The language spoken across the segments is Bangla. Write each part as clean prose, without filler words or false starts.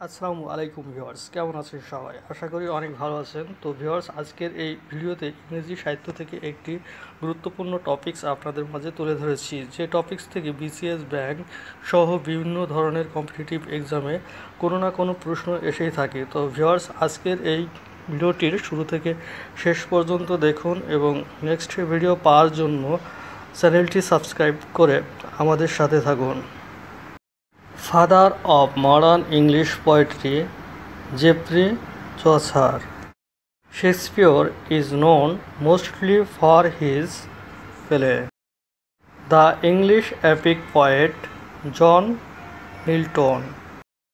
আসসালামু আলাইকুম ভিউয়ার্স, কেমন আছেন সবাই? আশা করি অনেক ভালো আছেন। তো ভিউয়ার্স, আজকের এই ভিডিওতে ইংরেজি সাহিত্য থেকে একটি গুরুত্বপূর্ণ টপিকস আপনাদের মাঝে তুলে ধরেছি, যে টপিকস থেকে বিসিএস ব্যাংক সহ বিভিন্ন ধরনের কম্পিটিটিভ এক্সামে কোনো না কোনো প্রশ্ন এসেই থাকে। তো ভিউয়ার্স, আজকের এই ভিডিওটির শুরু থেকে শেষ পর্যন্ত দেখুন এবং নেক্সট ভিডিও পাওয়ার জন্য চ্যানেলটি সাবস্ক্রাইব করে আমাদের সাথে থাকুন। Father of modern English poetry, G.B.Shaw. Shakespeare is known mostly for his play. The English epic poet John Milton.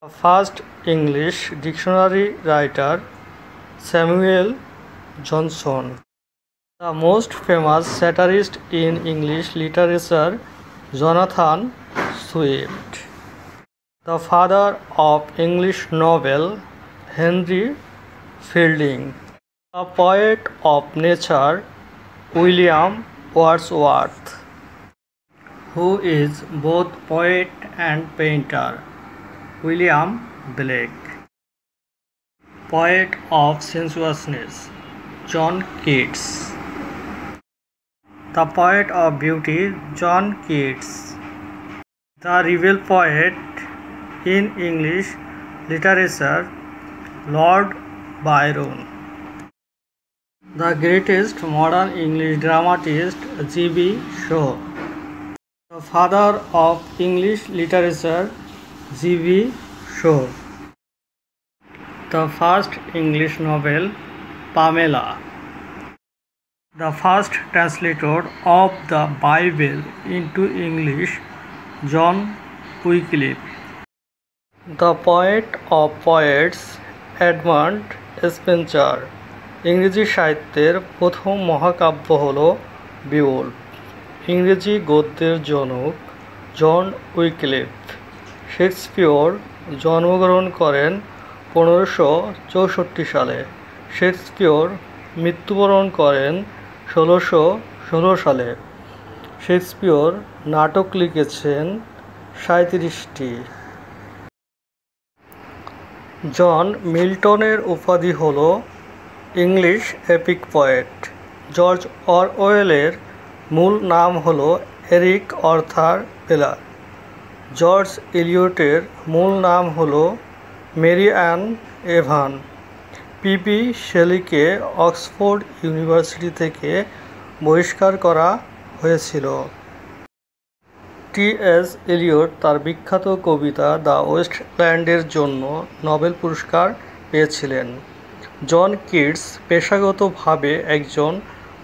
The first English dictionary writer Samuel Johnson. The most famous satirist in English literature Jonathan Swift. The father of English novel Henry Fielding. The poet of nature William Wordsworth, who is both poet and painter William Blake. Poet of sensuousness John Keats. The poet of beauty John Keats. The rebel poet in English literature Lord Byron. The greatest modern English dramatist G.B.Shaw. The father of English literature G.B.Shaw. The first English novel Pamela. The first translator of the Bible into English John Wycliff. The poet of poets Edmund Spenser. ইংরেজি সাহিত্যের প্রথম মহাকাব্য হল বিওল্ফ। ইংরেজি গদ্যের জনক জন উইকলিফ। শেক্সপিয়র জন্মগ্রহণ করেন 1564 সালে। শেক্সপিয়র মৃত্যুবরণ করেন 1616 সালে। শেক্সপিয়র নাটক লিখেছেন 37টি। জন মিল্টনের উপাধি হল ইংলিশ এপিক পোয়েট। জর্জ অরওয়েলের মূল নাম হল এরিক আর্থার বেলার। জর্জ এলিয়টের মূল নাম হল মেরি অ্যান এভান। পিবি শেলিকে অক্সফোর্ড ইউনিভার্সিটি থেকে বহিষ্কার করা হয়েছিল। টি.এস. এলিয়ট তার বিখ্যাত কবিতা দ্য ওয়েস্টল্যান্ডের জন্য নোবেল পুরস্কার পেয়েছিলেন। জন কিটস পেশাগতভাবে একজন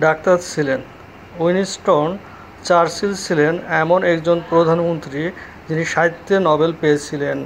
ডাক্তার ছিলেন। উইনস্টন চার্চিল ছিলেন এমন একজন প্রধানমন্ত্রী যিনি সাহিত্যে নোবেল পেয়েছিলেন।